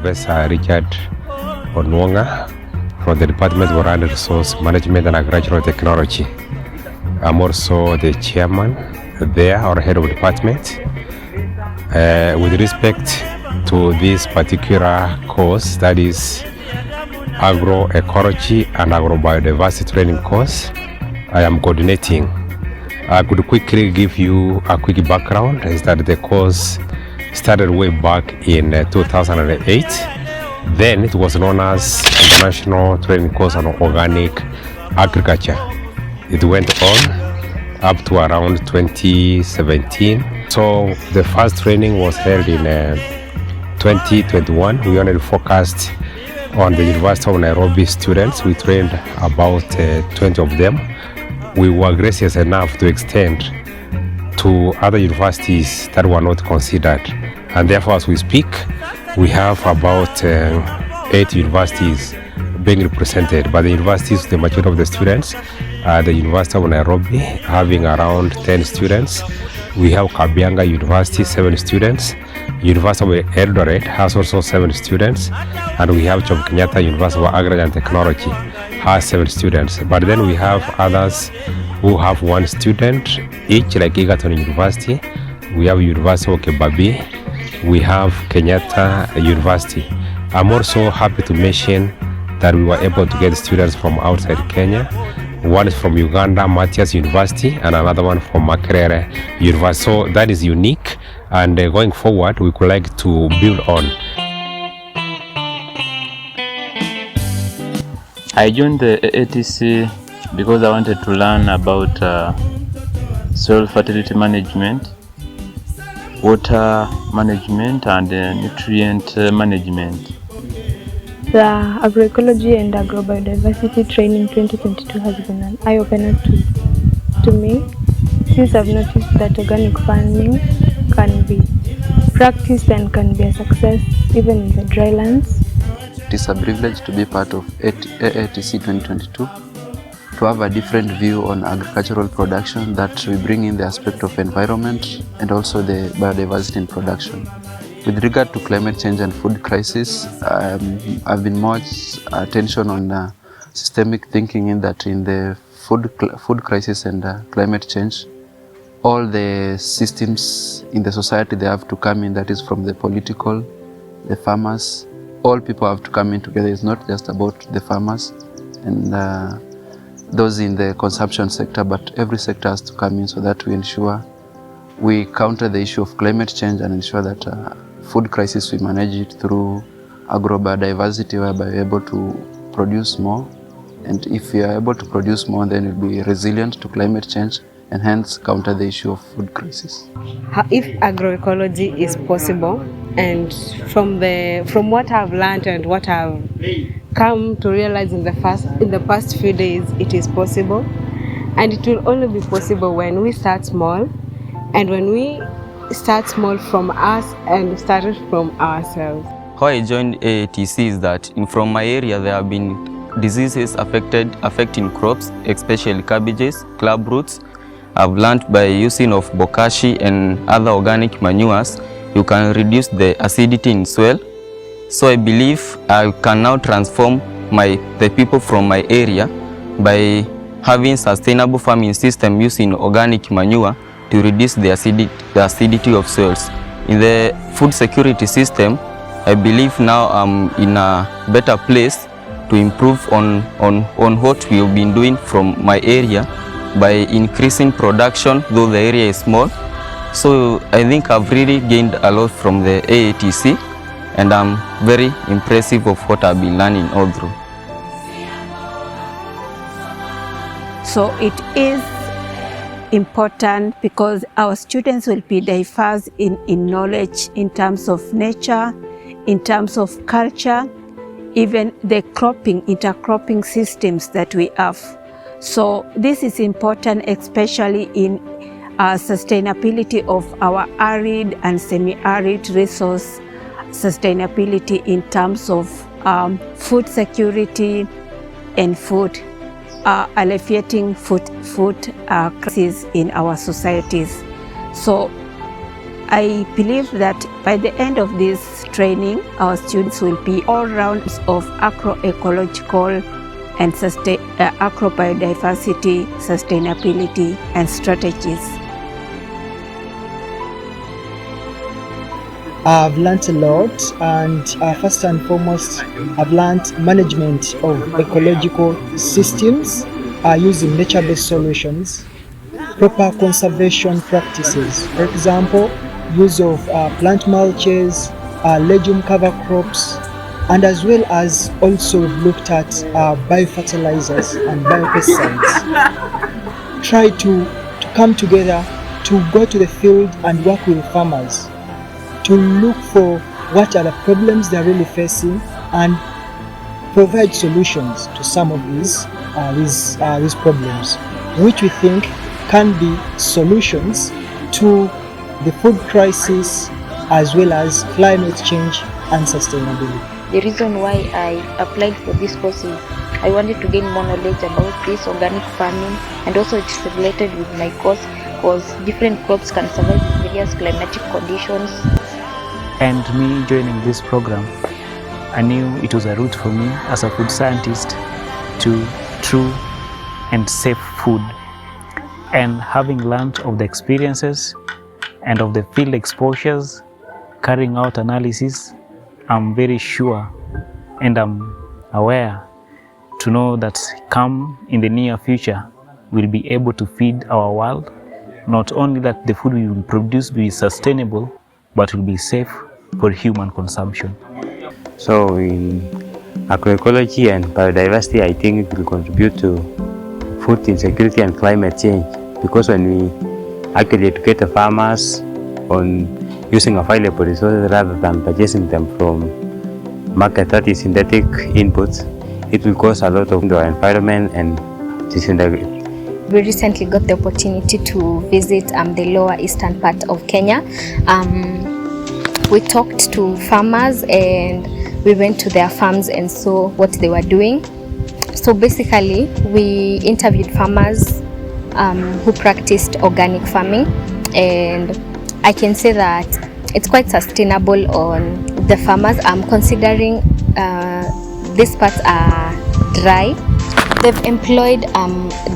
Professor Richard Onwonga from the Department of Land Resource Management and Agricultural Technology. I'm also the chairman there, or head of department. With respect to this particular course, that is Agroecology and Agrobiodiversity training course, I am coordinating. I could quickly give you a quick background, is that the course started way back in 2008. Then it was known as International Training Course on Organic Agriculture. It went on up to around 2017. So the first training was held in 2021. We only focused on the University of Nairobi students. We trained about 20 of them. We were gracious enough to extend to other universities that were not considered. And therefore, as we speak, we have about 8 universities being represented. But the universities, the majority of the students, the University of Nairobi having around 10 students. We have Kabianga University, 7 students. University of Eldoret has also 7 students. And we have Jomo Kenyatta University of Agriculture and Technology has 7 students. But then we have others who have 1 student each, like Egerton University. We have University of Kebabi. We have Kenyatta University. I'm also happy to mention that we were able to get students from outside Kenya. One is from Uganda, Matthias University, and another one from Makerere University. So that is unique, and going forward, we would like to build on. I joined the AATC because I wanted to learn about soil fertility management, water management, and nutrient management. The Agroecology and Agrobiodiversity training 2022 has been an eye-opener to me, since I've noticed that organic farming can be practiced and can be a success even in the dry lands. It is a privilege to be part of AATC 2022, to have a different view on agricultural production, that we bring in the aspect of environment and also the biodiversity in production. With regard to climate change and food crisis, I've been much attention on systemic thinking, in that in the food crisis and climate change, all the systems in the society, they have to come in. That is from the political, the farmers, all people have to come in together. It's not just about the farmers and those in the consumption sector, but every sector has to come in, so that we ensure we counter the issue of climate change and ensure that food crisis, we manage it through agrobiodiversity, whereby we're able to produce more. And if we are able to produce more, then we'll be resilient to climate change and hence counter the issue of food crisis. If agroecology is possible, and from what I've learned and what I've come to realize in the past few days, it is possible. And it will only be possible when we start small, and when we start small from us and started from ourselves. How I joined AATC is that from my area there have been diseases affecting crops, especially cabbages, club roots. I've learned by using of bokashi and other organic manures, you can reduce the acidity in soil. So I believe I can now transform the people from my area by having sustainable farming system using organic manure to reduce the acidity of soils. In the food security system, I believe now I'm in a better place to improve on what we have been doing from my area by increasing production, though the area is small. So I think I've really gained a lot from the AATC, and I'm very impressive of what I've been learning all through. So it is important because our students will be diverse in knowledge, in terms of nature, in terms of culture, even the intercropping systems that we have. So this is important, especially in sustainability of our arid and semi-arid resource sustainability in terms of food security and food alleviating food crises in our societies. So I believe that by the end of this training, our students will be all rounds of agroecological and agrobiodiversity, sustainability, and strategies. I've learned a lot, and first and foremost, I've learned management of ecological systems using nature-based solutions, proper conservation practices, for example, use of plant mulches, legume cover crops, and as well as also we've looked at biofertilizers and biopesticides. Try to come together to go to the field and work with farmers to look for what are the problems they're really facing and provide solutions to some of these problems, which we think can be solutions to the food crisis as well as climate change and sustainability. The reason why I applied for this course is I wanted to gain more knowledge about this organic farming, and also it's related with my course because different crops can survive in various climatic conditions. And me joining this program, I knew it was a route for me as a food scientist to true and safe food. And having learned of the experiences and of the field exposures, carrying out analysis, I'm very sure and I'm aware to know that come in the near future, we'll be able to feed our world. Not only that the food we will produce will be sustainable, but will be safe for human consumption. So in agroecology and biodiversity, I think it will contribute to food insecurity and climate change, because when we actually educate the farmers on using available resources rather than purchasing them from market that is synthetic inputs, it will cause a lot of our environment and disintegrate. We recently got the opportunity to visit the lower eastern part of Kenya. We talked to farmers and we went to their farms and saw what they were doing. So basically, we interviewed farmers who practiced organic farming, and I can say that it's quite sustainable on the farmers. Considering these parts are dry, they've employed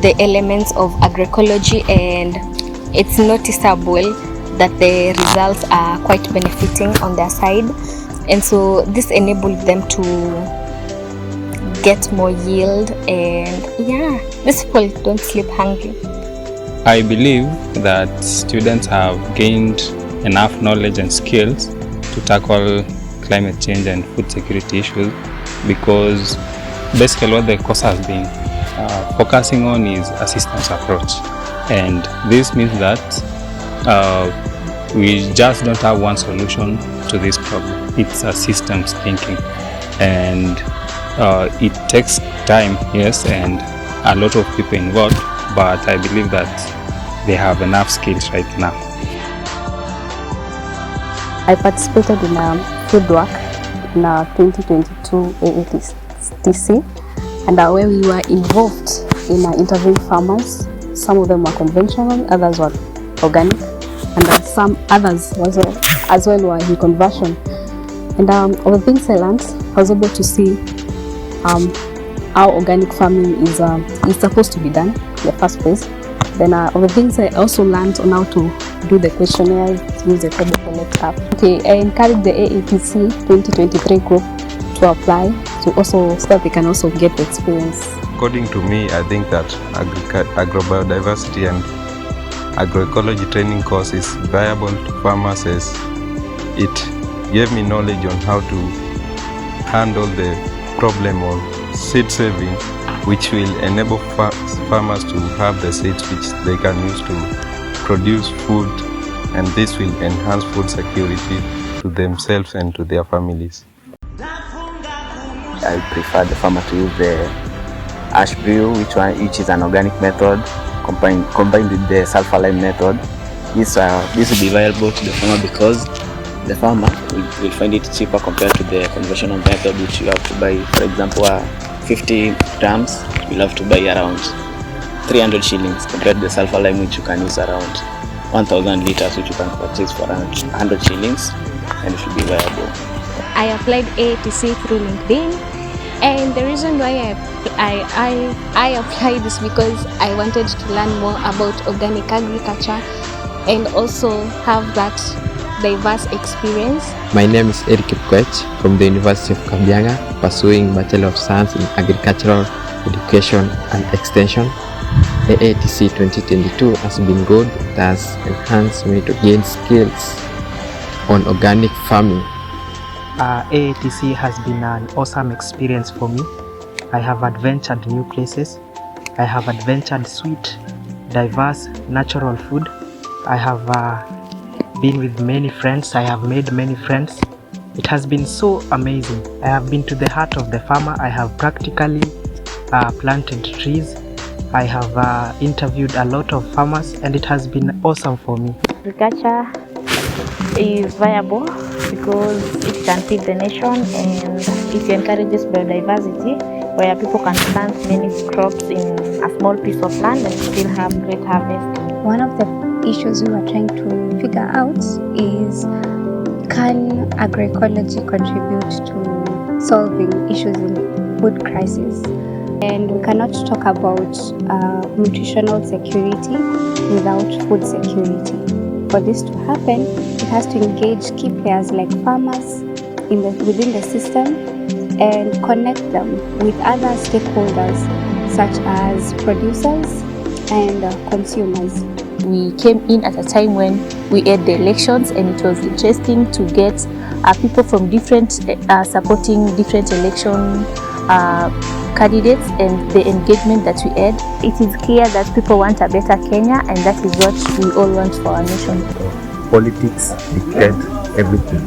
the elements of agroecology, and it's noticeable that the results are quite benefiting on their side, and so this enabled them to get more yield, and yeah, these people don't sleep hungry. I believe that students have gained enough knowledge and skills to tackle climate change and food security issues, because basically what the course has been focusing on is a systems approach, and this means that we just don't have one solution to this problem. It's a systems thinking, and it takes time, yes, and a lot of people involved, but I believe that they have enough skills right now. I participated in a field work in a 2022 AATC, and where we were involved in interviewing farmers. Some of them were conventional, others were organic, and some others as well were in conversion. And of the things I learned, I was able to see how organic farming is supposed to be done in the first place. Then of the things I also learned on how to do the questionnaires, use the table connect app. Okay, I encourage the AATC 2023 group to apply so that they can also get the experience. According to me, I think that agrobiodiversity and agroecology training course is viable to farmers, as it gave me knowledge on how to handle the problem of seed saving, which will enable farmers to have the seeds which they can use to produce food, and this will enhance food security to themselves and to their families. I prefer the farmer to use the ash brew, which is an organic method combined with the sulfur lime method. This will be viable to the farmer because the farmer will find it cheaper compared to the conventional method, which you have to buy, for example, 50 grams, you'll have to buy around 300 shillings compared to the sulfur lime, which you can use around 1,000 liters, which you can purchase for 100 shillings, and it should be viable. I applied AATC through LinkedIn, and the reason why I applied is because I wanted to learn more about organic agriculture and also have that diverse experience. My name is Eric Kwech from the University of Kabianga, pursuing Bachelor of Science in Agricultural Education and Extension. AATC 2022 has been good. It has enhanced me to gain skills on organic farming. AATC has been an awesome experience for me. I have adventured new places. I have adventured sweet, diverse, natural food. I have been with many friends. I have made many friends. It has been so amazing. I have been to the heart of the farmer. I have practically planted trees. I have interviewed a lot of farmers, and it has been awesome for me. Agriculture is viable because it can feed the nation, and it encourages biodiversity, where people can plant many crops in a small piece of land and still have great harvest. One of the issues we were trying to figure out is, can agroecology contribute to solving issues in food crisis? And we cannot talk about nutritional security without food security. For this to happen, it has to engage key players like farmers within the system and connect them with other stakeholders such as producers and consumers. We came in at a time when we had the elections, and it was interesting to get people from different supporting different election candidates, and the engagement that we had. It is clear that people want a better Kenya, and that is what we all want for our nation. Politics dictate everything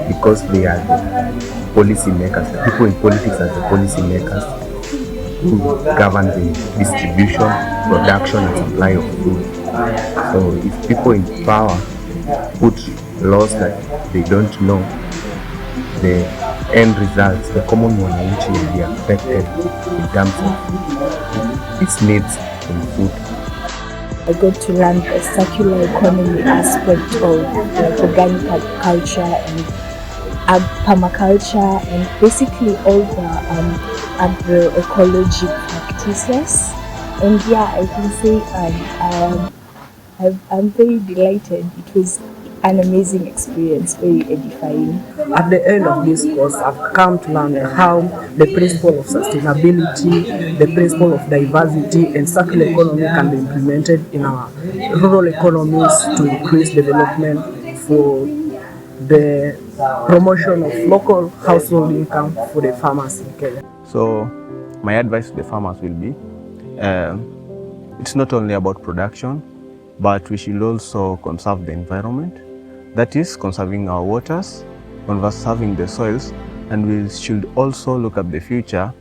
because they are the policy makers. The people in politics are the policy makers who govern the distribution, production and supply of food. So if people in power put laws that they don't know, the end results, the common wananchi will be affected in terms of its needs in food. I got to learn the circular economy aspect of organic agriculture and permaculture, and basically all the agroecology practices. And yeah, I can say I'm very delighted. It was an amazing experience, very edifying. At the end of this course, I've come to learn how the principle of sustainability, the principle of diversity and circular economy can be implemented in our rural economies to increase development for the promotion of local household income for the farmers in Kenya. So my advice to the farmers will be, it's not only about production, but we should also conserve the environment. That is, conserving our waters, conserving the soils, and we should also look at the future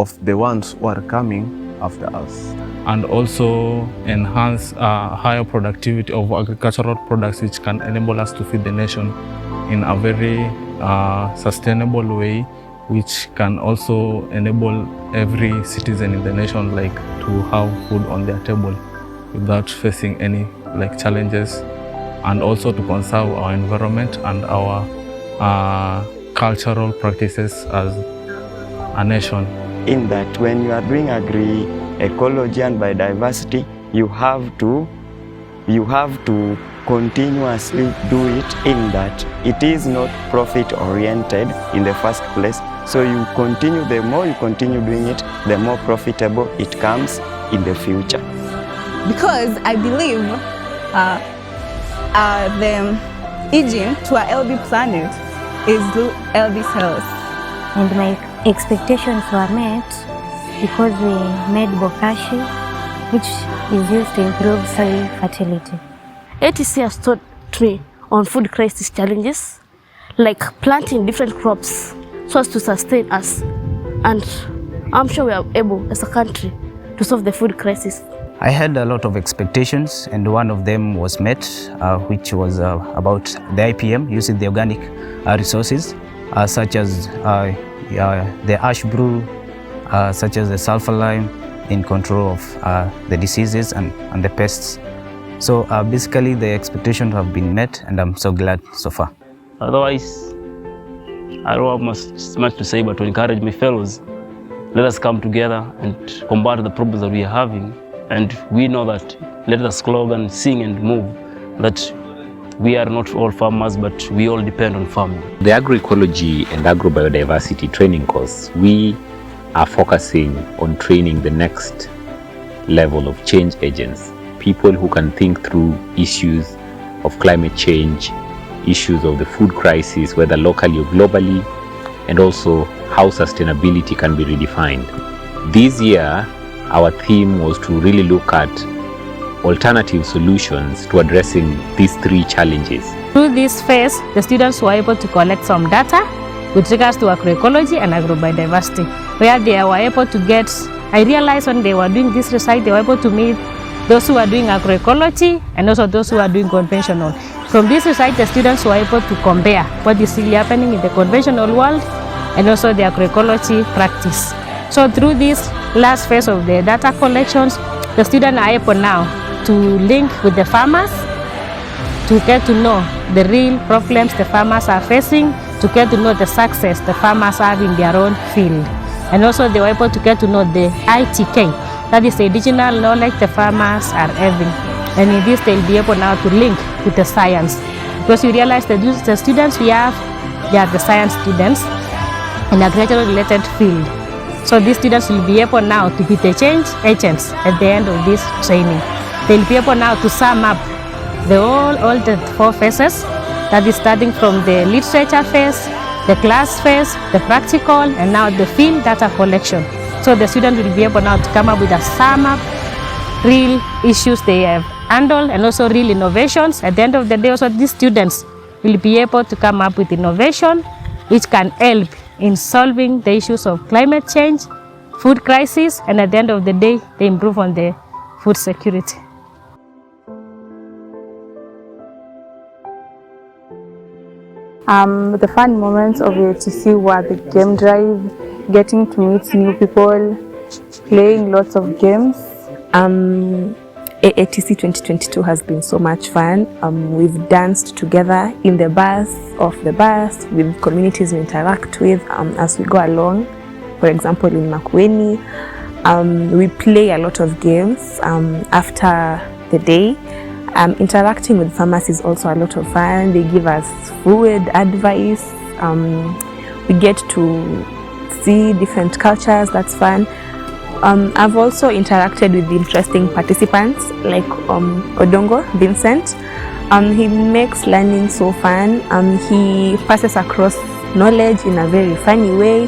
of the ones who are coming after us. And also enhance higher productivity of agricultural products, which can enable us to feed the nation in a very sustainable way, which can also enable every citizen in the nation to have food on their table without facing any challenges, and also to conserve our environment and our cultural practices as a nation. In that, when you are doing agroecology and biodiversity, you have to continuously do it, in that it is not profit oriented in the first place. So you continue, the more you continue doing it, the more profitable it comes in the future. Because I believe the engine to a healthy planet is healthy cells. And my expectations were met because we made bokashi, which is used to improve soil fertility. ATC has taught me on food crisis challenges, like planting different crops so as to sustain us. And I'm sure we are able, as a country, to solve the food crisis. I had a lot of expectations, and one of them was met, which was about the IPM, using the organic resources, such as the ash brew, such as the sulfur lime, in control of the diseases and the pests. So basically the expectations have been met, and I'm so glad so far. Otherwise, I don't have much to say, but to encourage my fellows, let us come together and combat the problems that we are having. And we know that, let us slogan, sing and move, that we are not all farmers, but we all depend on farming. The agroecology and agrobiodiversity training course, we are focusing on training the next level of change agents, people who can think through issues of climate change, issues of the food crisis, whether locally or globally, and also how sustainability can be redefined. This year, our theme was to really look at alternative solutions to addressing these three challenges. Through this phase, the students were able to collect some data with regards to agroecology and agrobiodiversity, where they were able to get, I realized when they were doing this research, they were able to meet those who are doing agroecology and also those who are doing conventional. From this research, the students were able to compare what is really happening in the conventional world and also the agroecology practice. So through this last phase of the data collections, the students are able now to link with the farmers, to get to know the real problems the farmers are facing, to get to know the success the farmers have in their own field. And also they were able to get to know the ITCOA, that is the additional knowledge the farmers are having. And in this they'll be able now to link with the science. Because you realize that the students we have, they are the science students in agricultural related field. So these students will be able now to be the change agents at the end of this training. They'll be able now to sum up all the four phases, that is starting from the literature phase, the class phase, the practical, and now the field data collection. So the student will be able now to come up with a sum up, real issues they have handled, and also real innovations. At the end of the day, also these students will be able to come up with innovation which can help in solving the issues of climate change, food crisis, and at the end of the day, they improve on the food security. The fun moments of AATC were the game drive, getting to meet new people, playing lots of games. AATC 2022 has been so much fun. We've danced together in the bus, off the bus, with communities we interact with as we go along. For example, in Makueni, we play a lot of games after the day. Interacting with farmers is also a lot of fun. They give us food advice. We get to see different cultures. That's fun. I've also interacted with interesting participants like Odongo Vincent. He makes learning so fun. He passes across knowledge in a very funny way.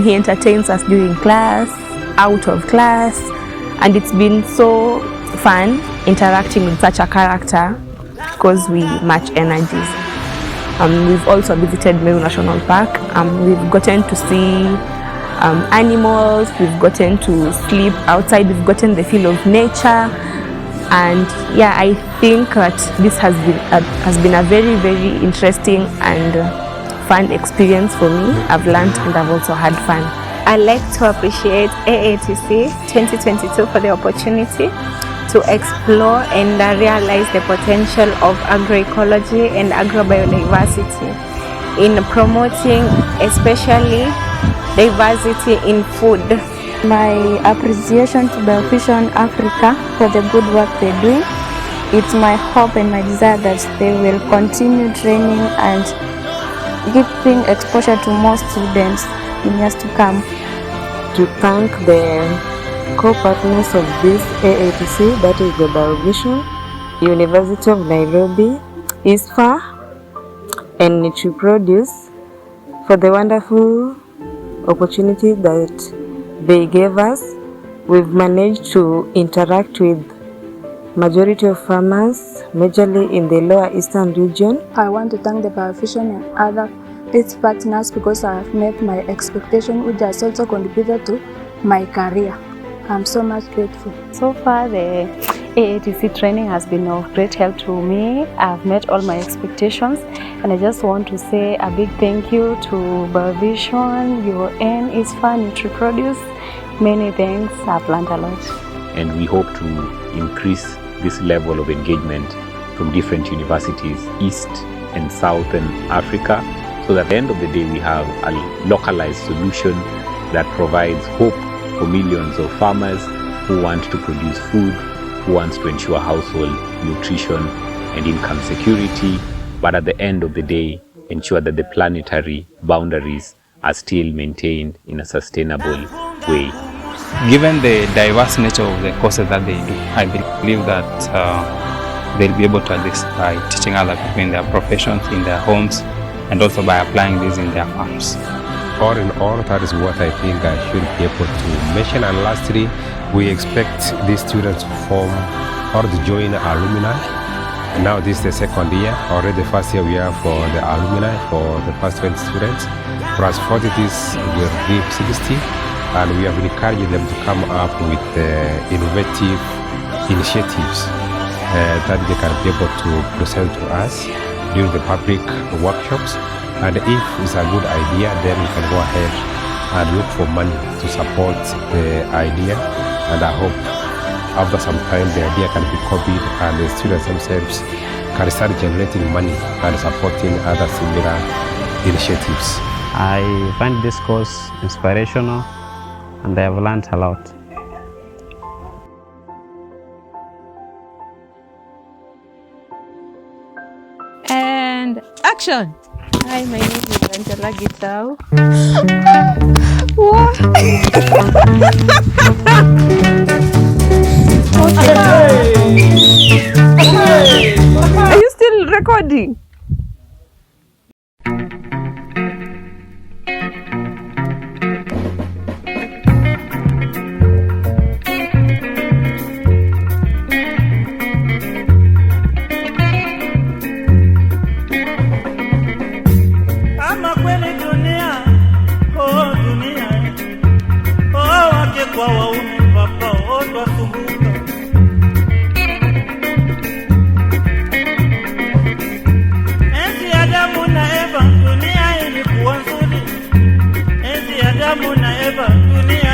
He entertains us during class, out of class, and it's been so fun interacting with such a character because we match energies. We've also visited Meru National Park. We've gotten to see animals, we've gotten to sleep outside, we've gotten the feel of nature, and yeah, I think that this has been a very, very interesting and fun experience for me. I've learned and I've also had fun. I'd like to appreciate AATC 2022 for the opportunity to explore and realize the potential of agroecology and agrobiodiversity in promoting especially diversity in food. My appreciation to Biofusion Africa for the good work they're doing. It's my hope and my desire that they will continue training and giving exposure to more students in years to come. To thank the co-partners of this AATC, that is the Biovision, University of Nairobi, ISFAA, and NutriProduce for the wonderful opportunity that they gave us. We've managed to interact with majority of farmers, majorly in the lower eastern region. I want to thank the Biovision and other its partners because I have met my expectation, which has also contributed to my career. I'm so much grateful. So far, the AATC training has been of great help to me. I've met all my expectations, and I just want to say a big thank you to Biovision, UN, ISFAA, NutriProduce, many things. I've learned a lot. And we hope to increase this level of engagement from different universities, East and Southern Africa, so that at the end of the day we have a localized solution that provides hope for millions of farmers who want to produce food, who wants to ensure household nutrition and income security, but at the end of the day ensure that the planetary boundaries are still maintained in a sustainable way. Given the diverse nature of the courses that they do, I believe that they'll be able to add this by teaching other people in their professions, in their homes, and also by applying this in their farms. All in all, that is what I think I should be able to mention. And lastly, we expect these students to form or to join alumni. And now this is the second year. Already the first year we are for the alumni, for the first 20 students. For us 40, this will be 60. And we have encouraged them to come up with innovative initiatives that they can be able to present to us during the public workshops. And if it's a good idea, then we can go ahead and look for money to support the idea. And I hope after some time the idea can be copied and the students themselves can start generating money and supporting other similar initiatives. I find this course inspirational and I have learned a lot. And action! Hi, my name is Angela Gitau. What? Are you still recording? Dunia